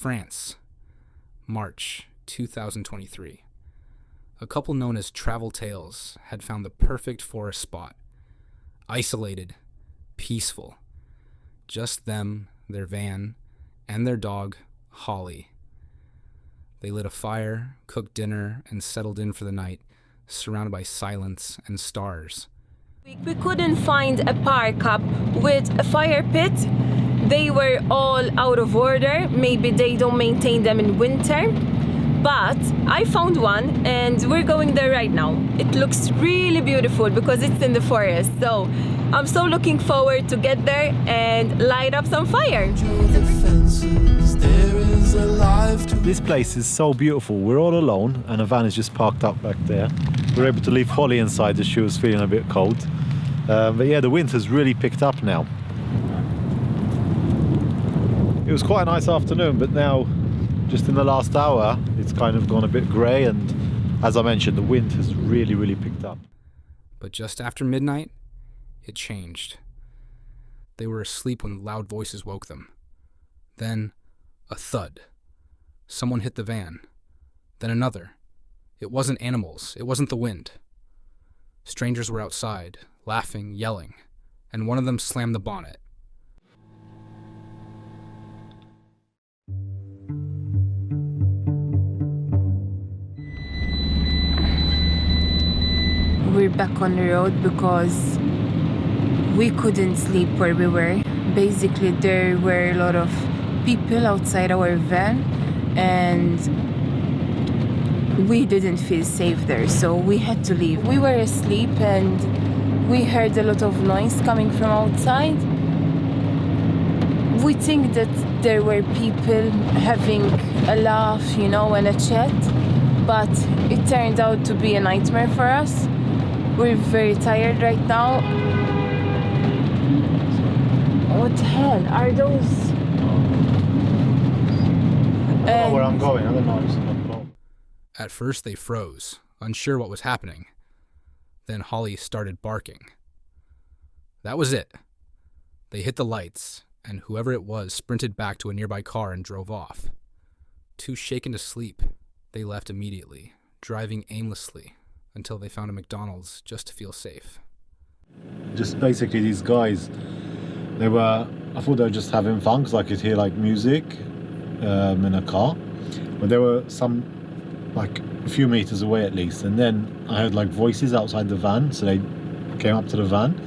France, March 2023. A couple known as Travel Tales had found the perfect forest spot. Isolated, peaceful. Just them, their van, and their dog, Holly. They lit a fire, cooked dinner, and settled in for the night, surrounded by silence and stars. We couldn't find a park up with a fire pit. They were all out of order. Maybe they don't maintain them in winter. But I found one and we're going there right now. It looks really beautiful because it's in the forest. So I'm so looking forward to get there and light up some fire. This place is so beautiful. We're all alone and a van is just parked up back there. We're able to leave Holly inside as she was feeling a bit cold. But yeah, the wind has really picked up now. It was quite a nice afternoon, but now, just in the last hour, it's kind of gone a bit grey, and as I mentioned, the wind has really picked up. But just after midnight, it changed. They were asleep when loud voices woke them. Then, a thud. Someone hit the van. Then another. It wasn't animals. It wasn't the wind. Strangers were outside, laughing, yelling, and one of them slammed the bonnet. We're back on the road because we couldn't sleep where we were. Basically, there were a lot of people outside our van and we didn't feel safe there, so we had to leave. We were asleep and we heard a lot of noise coming from outside. We think that there were people having a laugh, and a chat, but it turned out to be a nightmare for us. We're very tired right now. What the hell are those? I don't know where I'm going. I don't know. At first they froze, unsure what was happening. Then Holly started barking. That was it. They hit the lights, and whoever it was sprinted back to a nearby car and drove off. Too shaken to sleep, they left immediately, driving aimlessly until they found a McDonald's just to feel safe. Just basically these guys, I thought they were just having fun because I could hear music in a car. But there were some, a few meters away at least. And then I heard voices outside the van. So they came up to the van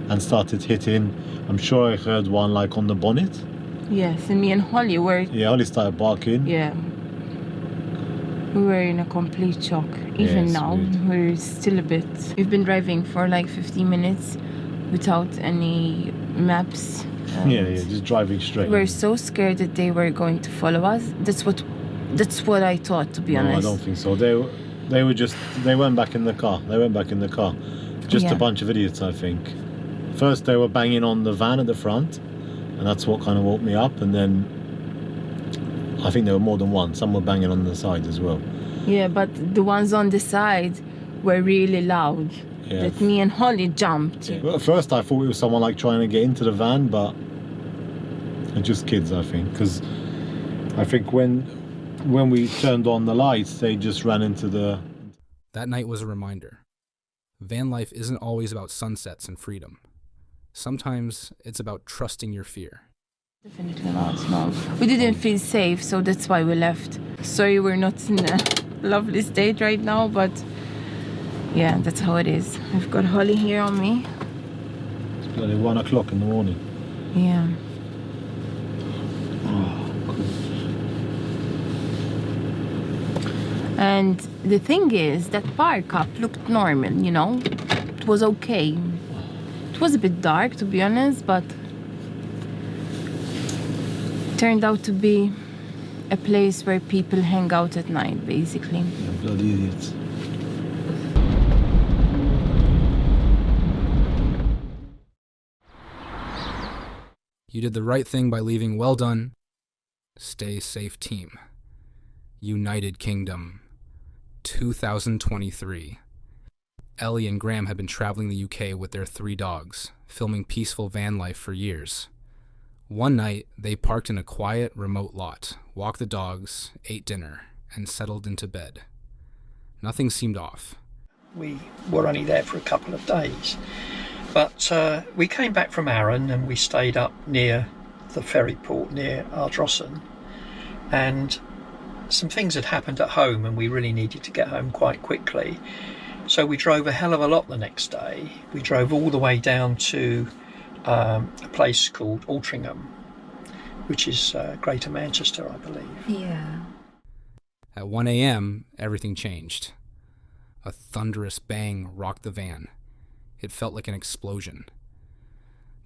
and started hitting. I'm sure I heard one on the bonnet. Yes, and me and Holly were... Yeah, Holly started barking. Yeah. We were in a complete shock. Even now, we're still a bit... We've been driving for 15 minutes without any maps. Yeah, just driving straight. We were so scared that they were going to follow us. That's what I thought, to be honest. No, I don't think so. They went back in the car. Just a bunch of idiots, I think. First they were banging on the van at the front, and that's what kind of woke me up, and then I think there were more than one. Some were banging on the side as well. Yeah, but the ones on the side were really loud. Yeah. That me and Holly jumped. Yeah. Well, at first I thought it was someone trying to get into the van, but they're just kids, I think. Because I think when we turned on the lights, they just ran into the... That night was a reminder. Van life isn't always about sunsets and freedom. Sometimes it's about trusting your fear. Definitely not, no. We didn't feel safe, so that's why we left. Sorry we're not in a lovely state right now, but yeah, that's how it is. I've got Holly here on me. It's bloody 1 o'clock in the morning. Yeah. And the thing is, that park up looked normal, It was okay. It was a bit dark, to be honest, but it turned out to be a place where people hang out at night, basically. Yeah, bloody idiots. You did the right thing by leaving. Well done. Stay safe, team. United Kingdom, 2023. Ellie and Graham had been traveling the UK with their 3 dogs, filming peaceful van life for years. One night, they parked in a quiet, remote lot, walked the dogs, ate dinner, and settled into bed. Nothing seemed off. We were only there for a couple of days. But we came back from Arran and we stayed up near the ferry port near Ardrossan. And some things had happened at home and we really needed to get home quite quickly. So we drove a hell of a lot the next day. We drove all the way down to a place called Altrincham, which is Greater Manchester, I believe. Yeah. At 1 a.m., everything changed. A thunderous bang rocked the van. It felt like an explosion.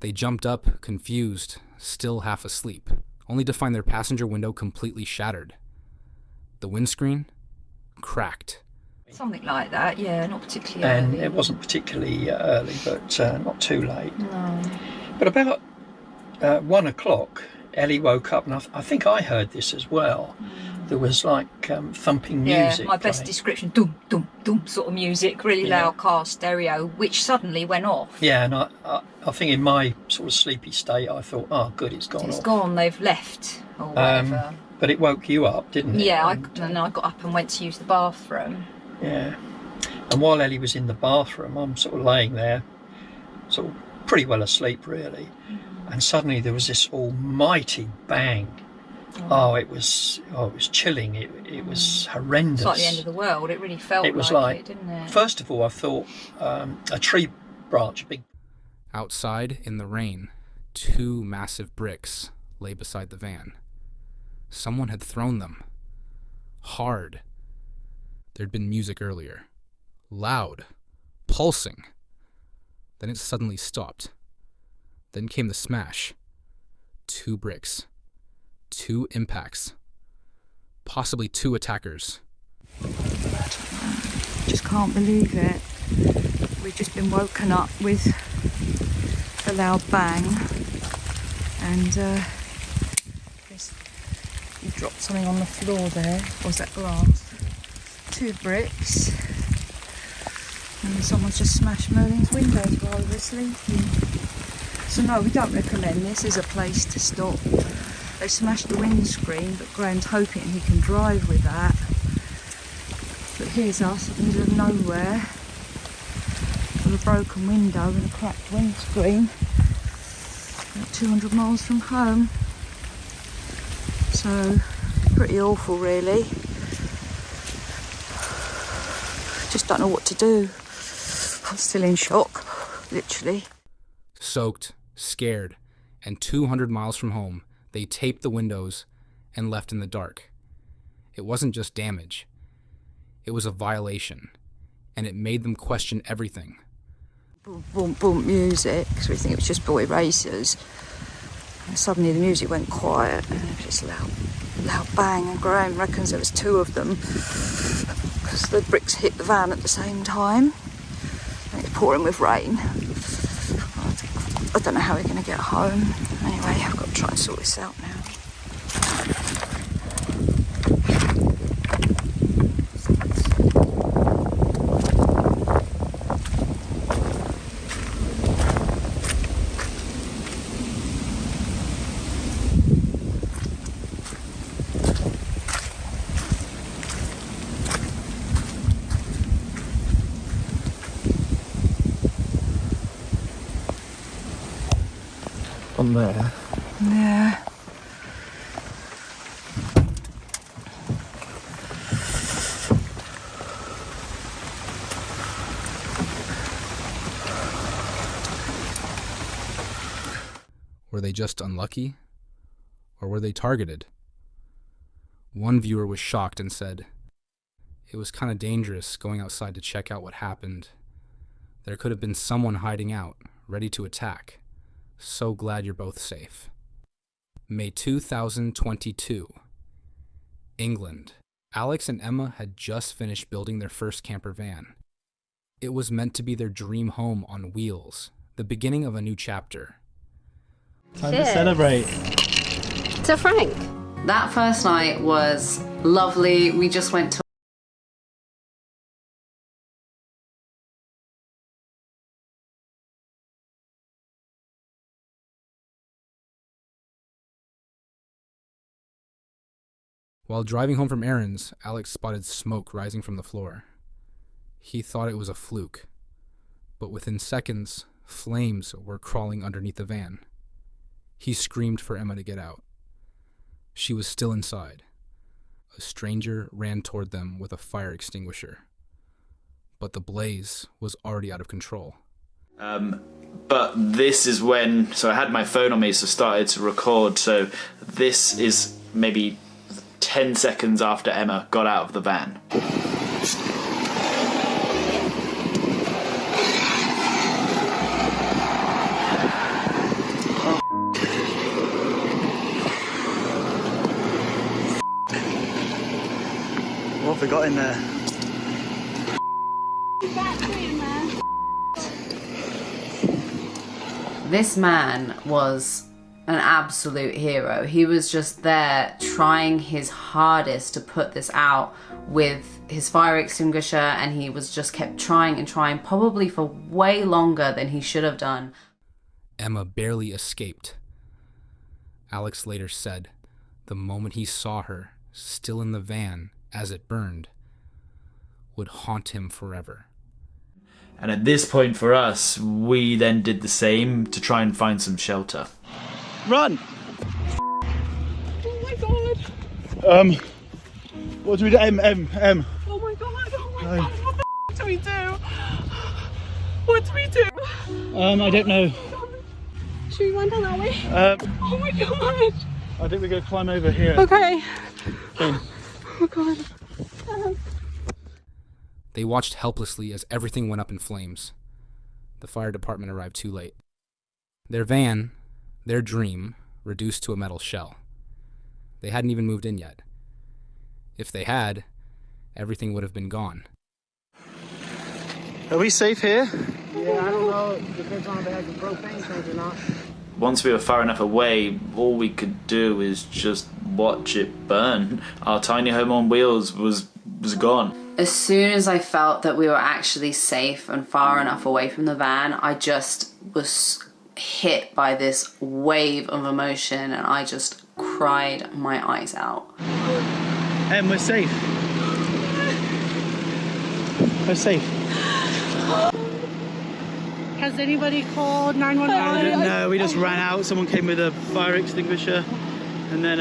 They jumped up, confused, still half asleep, only to find their passenger window completely shattered. The windscreen cracked. Something like that, yeah, not particularly And early. it wasn't particularly early, but not too late. No. But about 1 o'clock, Ellie woke up, and I think I heard this as well. There was like thumping music. Yeah, my best playing. description, dum, dum, dum, sort of music, really Yeah. loud car stereo, which suddenly went off. Yeah, and I think in my sort of sleepy state, I thought, oh, good, it's gone It's off. gone, they've left, or whatever. But it woke you up, didn't it? Yeah, And, I got up and went to use the bathroom. yeah. And while Ellie was in the bathroom, I'm sort of laying there, sort of pretty well asleep, really. And suddenly there was this almighty bang. Oh, it was chilling. It was horrendous. It's like the end of the world, it really felt It was like it, didn't it? First of all, I thought a tree branch, a big. Outside, in the rain, 2 massive bricks lay beside the van. Someone had thrown them. Hard. There'd been music earlier. Loud. Pulsing. Then it suddenly stopped. Then came the smash. 2 bricks. 2 impacts. Possibly 2 attackers. Just can't believe it. We've just been woken up with a loud bang, and you dropped something on the floor there. Was that glass? 2 bricks, and someone's just smashed Merlin's windows while we were sleeping. So no, we don't recommend this as a place to stop. They smashed the windscreen, but Graham's hoping he can drive with that. But here's us in the middle of nowhere with a broken window and a cracked windscreen, about 200 miles from home. So, pretty awful really. Just don't know what to do. I'm still in shock, literally. Soaked, scared, and 200 miles from home, they taped the windows and left in the dark. It wasn't just damage. It was a violation, and it made them question everything. Boom, boom, boom music, because we think it was just boy racers. And suddenly the music went quiet, and it was just loud bang, and Graham reckons there was 2 of them, because the bricks hit the van at the same time, and it's pouring with rain. I don't know how we're going to get home. Anyway, I've got to try and sort this out now. On there. Yeah. Were they just unlucky? Or were they targeted? One viewer was shocked and said, "It was kind of dangerous going outside to check out what happened. There could have been someone hiding out, ready to attack. So glad you're both safe." May 2022. England. Alex and Emma had just finished building their first camper van. It was meant to be their dream home on wheels, the beginning of a new chapter. Time to celebrate. So Frank, That first night was lovely. We just went to While driving home from errands, Alex spotted smoke rising from the floor. He thought it was a fluke, but within seconds, flames were crawling underneath the van. He screamed for Emma to get out. She was still inside. A stranger ran toward them with a fire extinguisher, but the blaze was already out of control. But this is when, so I had my phone on me, so started to record. So this is maybe 10 seconds after Emma got out of the van. What have we got in there? This man was an absolute hero. He was just there trying his hardest to put this out with his fire extinguisher, and he was just kept trying and trying, probably for way longer than he should have done. Emma barely escaped. Alex later said the moment he saw her still in the van as it burned would haunt him forever. And at this point for us, we then did the same to try and find some shelter. Run! Oh my god! What do we do? Oh my god! Oh my god! What the do we do? What do we do? I don't know. Should we run down that way? Oh my god! I think we're going to climb over here. Okay. Okay. Oh god. They watched helplessly as everything went up in flames. The fire department arrived too late. Their van, their dream, reduced to a metal shell. They hadn't even moved in yet. If they had, everything would have been gone. Are we safe here? Yeah, I don't know. Depends on if they had the propane tank or not. Once we were far enough away, all we could do is just watch it burn. Our tiny home on wheels was gone. As soon as I felt that we were actually safe and far enough away from the van, I just was hit by this wave of emotion, and I just cried my eyes out. We're safe. We're safe. Has anybody called 911? No, we just ran out. Someone came with a fire extinguisher, and then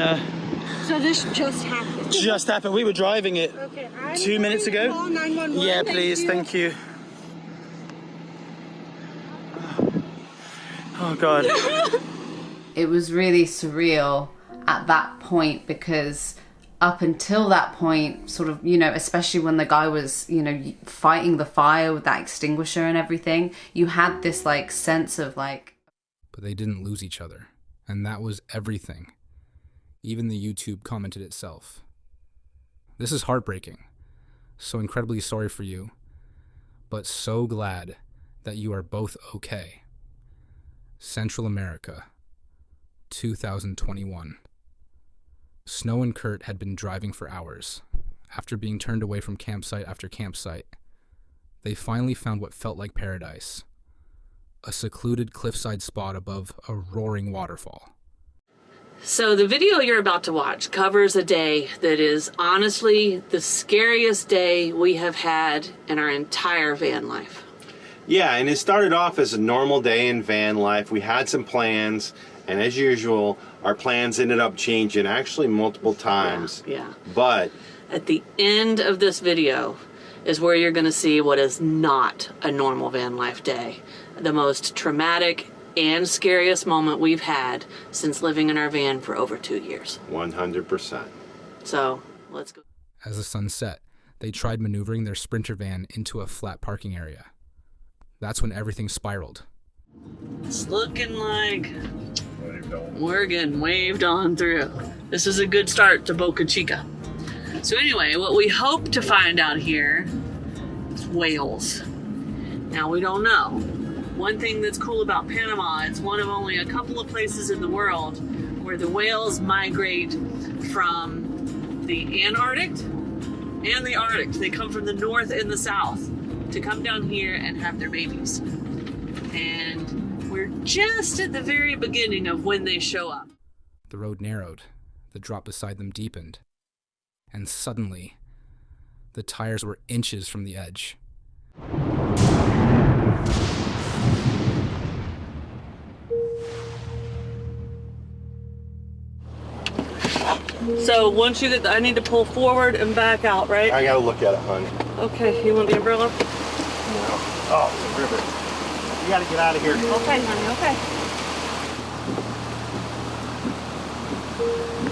So this just happened? just happened. We were driving it Okay, 2 minutes ago. Call 911. Yeah, please. Thank you. Oh God. It was really surreal at that point, because up until that point, sort of, you know, especially when the guy was, you know, fighting the fire with that extinguisher and everything, you had this like sense of like... But they didn't lose each other, and that was everything. Even the YouTube commented itself. This is heartbreaking. So incredibly sorry for you, but so glad that you are both okay. Central America, 2021. Snow and Kurt had been driving for hours. After being turned away from campsite after campsite, they finally found what felt like paradise. A secluded cliffside spot above a roaring waterfall. So the video you're about to watch covers a day that is honestly the scariest day we have had in our entire van life. Yeah, and it started off as a normal day in van life. We had some plans, and as usual, our plans ended up changing actually multiple times. Yeah. But at the end of this video is where you're going to see what is not a normal van life day. The most traumatic and scariest moment we've had since living in our van for over 2 years. 100%. So, let's go. As the sun set, they tried maneuvering their Sprinter van into a flat parking area. That's when everything spiraled. It's looking like we're getting waved on through. This is a good start to Boca Chica. So anyway, what we hope to find out here is whales. Now, we don't know. One thing that's cool about Panama, it's one of only a couple of places in the world where the whales migrate from the Antarctic and the Arctic. They come from the north and the south to come down here and have their babies. And we're just at the very beginning of when they show up. The road narrowed. The drop beside them deepened. and suddenly, the tires were inches from the edge. So once you get, I need to pull forward and back out, right? I gotta look at it, hon. Okay, you want the umbrella? No. Oh, it's a river. You gotta get out of here. Okay, honey, okay.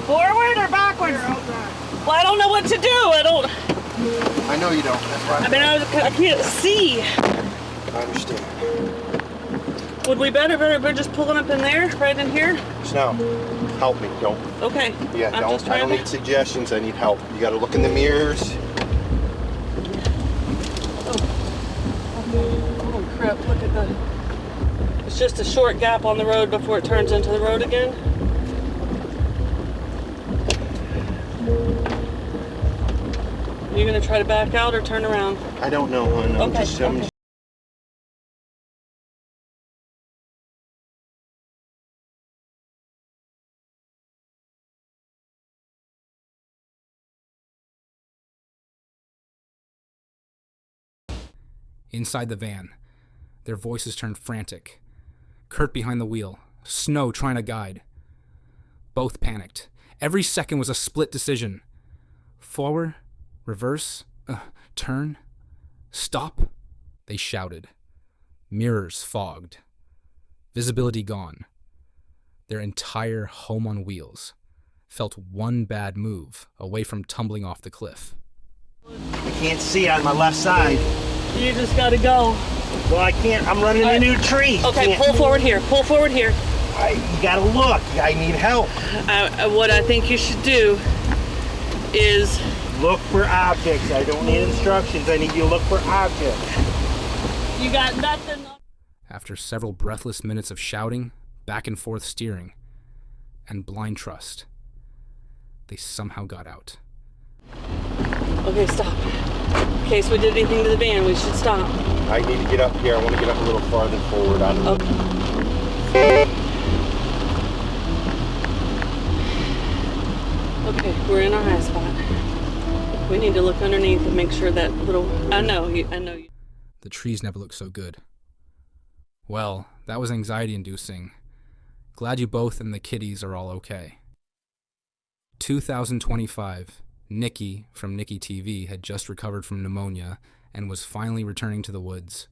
Forward or backwards? Well, I don't know what to do. I know you don't. That's why. I mean, I can't see. I understand. Would we better just pulling up in there, right in here? No. Help me. Don't. Okay. Yeah, I don't need suggestions. I need help. You gotta look in the mirrors. Oh crap, look at that. It's just a short gap on the road before it turns into the road again. Are you gonna try to back out or turn around? I don't know, hon. I'm Okay. just Inside the van, their voices turned frantic. Kurt behind the wheel, Snow trying to guide. Both panicked. Every second was a split decision. Forward, reverse, turn, stop, they shouted. Mirrors fogged. Visibility gone. Their entire home on wheels felt one bad move away from tumbling off the cliff. I can't see on my left side. You just gotta go. Well, I can't. I'm running a new tree. Okay, pull forward here. Pull forward here. You gotta look. I need help. What I think you should do is look for objects. I don't need instructions. I need you to look for objects. You got nothing. After several breathless minutes of shouting, back and forth steering, and blind trust, they somehow got out. Okay, stop. In case we did anything to the van, we should stop. I need to get up here. I want to get up a little farther forward out of the... Okay, we're in our high spot. We need to look underneath and make sure that little... I know you. The trees never looked so good. Well, that was anxiety-inducing. Glad you both and the kiddies are all okay. 2025. Nikki from Nikki TV had just recovered from pneumonia and was finally returning to the woods.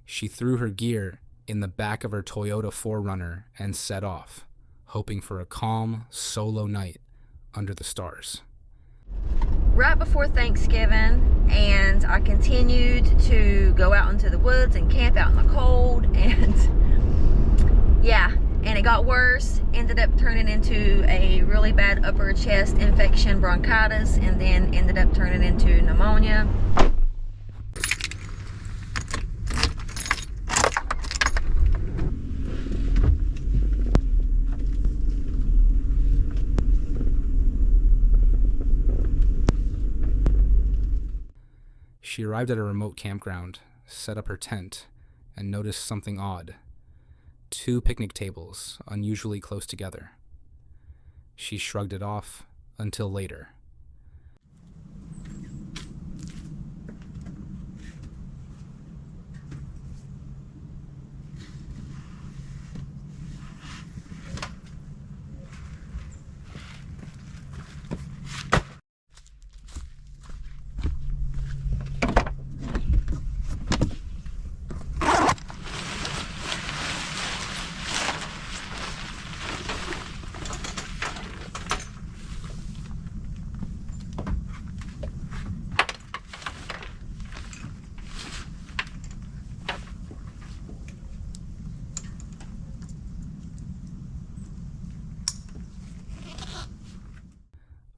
She threw her gear in the back of her Toyota 4Runner and set off, hoping for a calm, solo night under the stars. Right before Thanksgiving, and I continued to go out into the woods and camp out in the cold, and yeah, and it got worse. Ended up turning into a really bad upper chest infection, bronchitis, and then ended up turning into pneumonia. She arrived at a remote campground, set up her tent, and noticed something odd. 2 picnic tables, unusually close together. She shrugged it off until later.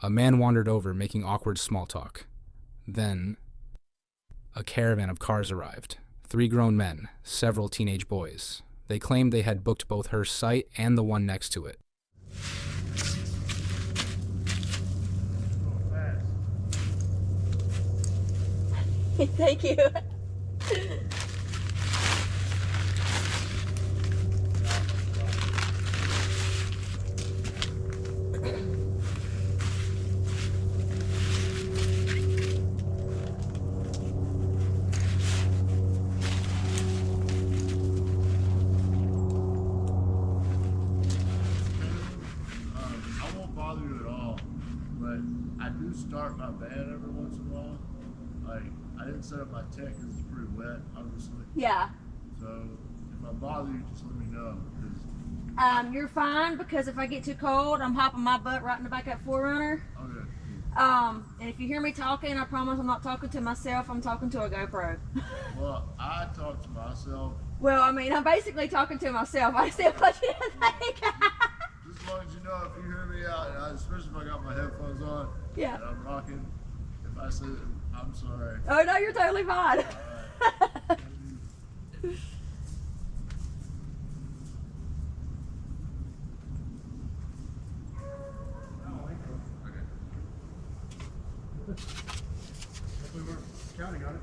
A man wandered over, making awkward small talk. Then, a caravan of cars arrived. 3 grown men, several teenage boys. They claimed they had booked both her site and the one next to it. Thank you. I do start my van every once in a while. Like, I didn't set up my tent because it's pretty wet, obviously. Yeah. So if I bother you, just let me know. You're fine, because if I get too cold, I'm hopping my butt right in the back of that 4Runner. Okay. And if you hear me talking, I promise I'm not talking to myself, I'm talking to a GoPro. Well, I talk to myself. Well, I mean, I'm basically talking to myself. I still want you to think. Just as long as you know, if you hear me out, especially if I got my headphones on, yeah, and I'm rocking, if I say, I'm sorry. Oh, no, you're totally fine. Right. We were counting on it.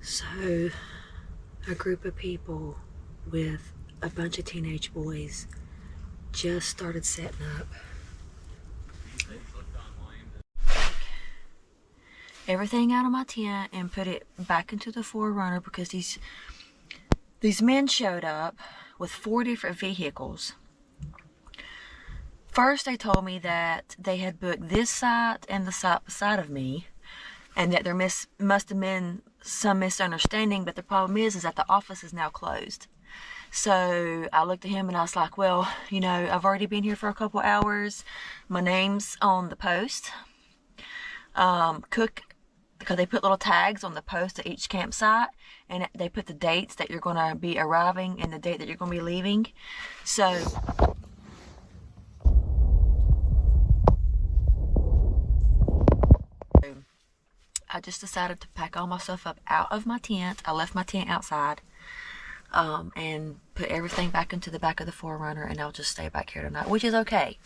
So, a group of people with a bunch of teenage boys just started setting up. Everything out of my tent and put it back into the 4Runner, because these men showed up with 4 different vehicles. First, they told me that they had booked this site and the site beside of me, and that there must have been some misunderstanding, but the problem is that the office is now closed. So I looked at him and I was like, well, you know, I've already been here for a couple hours. My name's on the post. Because they put little tags on the post at each campsite, and they put the dates that you're going to be arriving and the date that you're going to be leaving. So I just decided to pack all my stuff up out of my tent. I left my tent outside, and put everything back into the back of the 4Runner, and I'll just stay back here tonight, which is okay,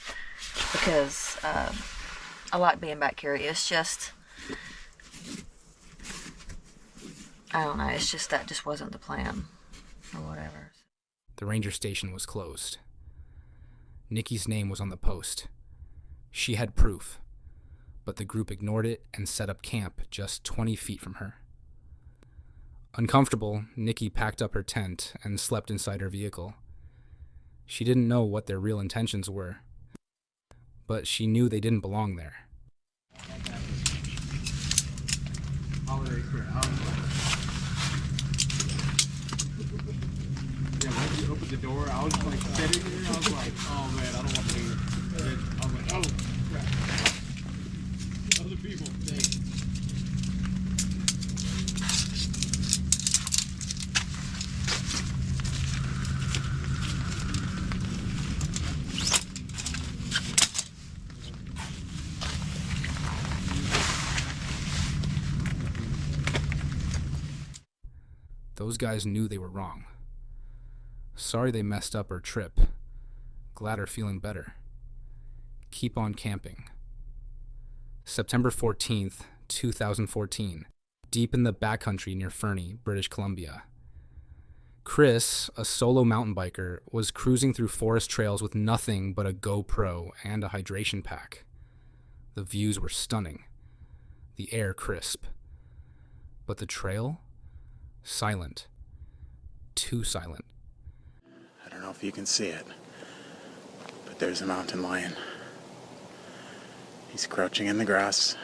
because I like being back here. It's just, I don't know, it's just that just wasn't the plan, or whatever. The ranger station was closed. Nikki's name was on the post. She had proof, but the group ignored it and set up camp just 20 feet from her. Uncomfortable, Nikki packed up her tent and slept inside her vehicle. She didn't know what their real intentions were, but she knew they didn't belong there. Yeah, once you opened the door, I was like sitting there, I was like, oh man, I don't want to leave. And then I was like, oh crap. Other people, dang. Those guys knew they were wrong. Sorry they messed up her trip. Glad her feeling better. Keep on camping. September 14th, 2014. Deep in the backcountry near Fernie, British Columbia. Chris, a solo mountain biker, was cruising through forest trails with nothing but a GoPro and a hydration pack. The views were stunning. The air crisp. But the trail? Silent. Too silent. I don't know if you can see it, but there's a mountain lion. He's crouching in the grass.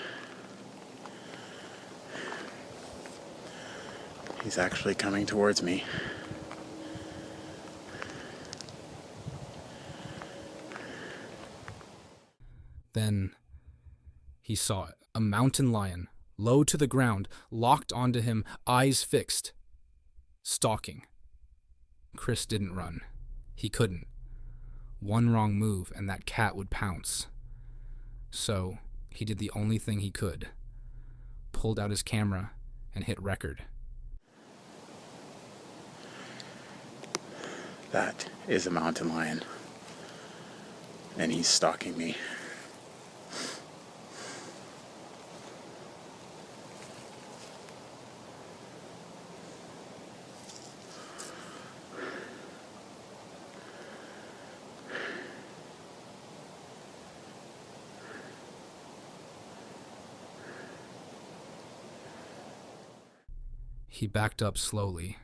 He's actually coming towards me. Then he saw it. A mountain lion, low to the ground, locked onto him, eyes fixed, stalking. Chris didn't run. He couldn't. One wrong move and that cat would pounce. So he did the only thing he could. Pulled out his camera and hit record. That is a mountain lion. And he's stalking me. He backed up slowly,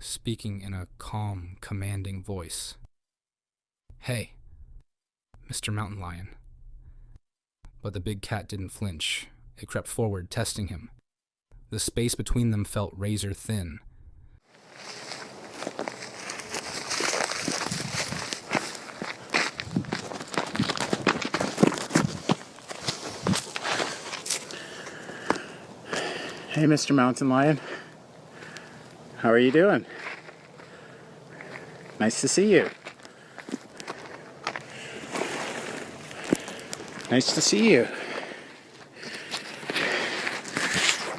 speaking in a calm, commanding voice. "Hey, Mr. Mountain Lion." But the big cat didn't flinch. It crept forward, testing him. The space between them felt razor thin. Hey, Mr. Mountain Lion. How are you doing? Nice to see you. Nice to see you.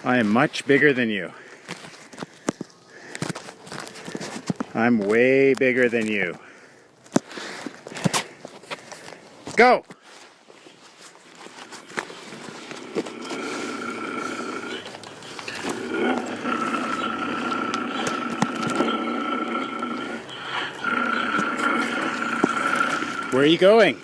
I am much bigger than you. I'm way bigger than you. Go! Where are you going?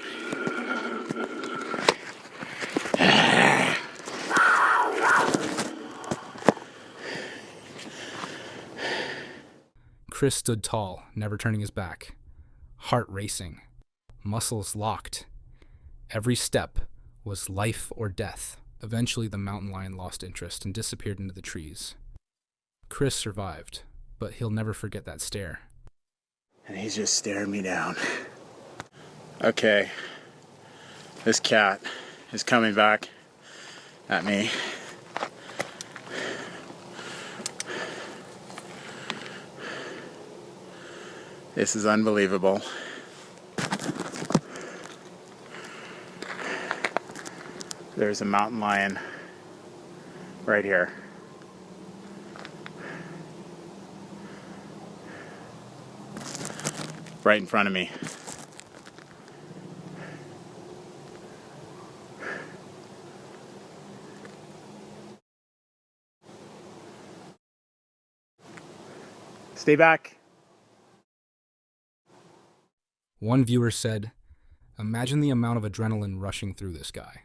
Chris stood tall, never turning his back, heart racing, muscles locked. Every step was life or death. Eventually, the mountain lion lost interest and disappeared into the trees. Chris survived, but he'll never forget that stare. And he's just staring me down. Okay, this cat is coming back at me. This is unbelievable. There's a mountain lion right here. Right in front of me. Stay back. One viewer said, "Imagine the amount of adrenaline rushing through this guy."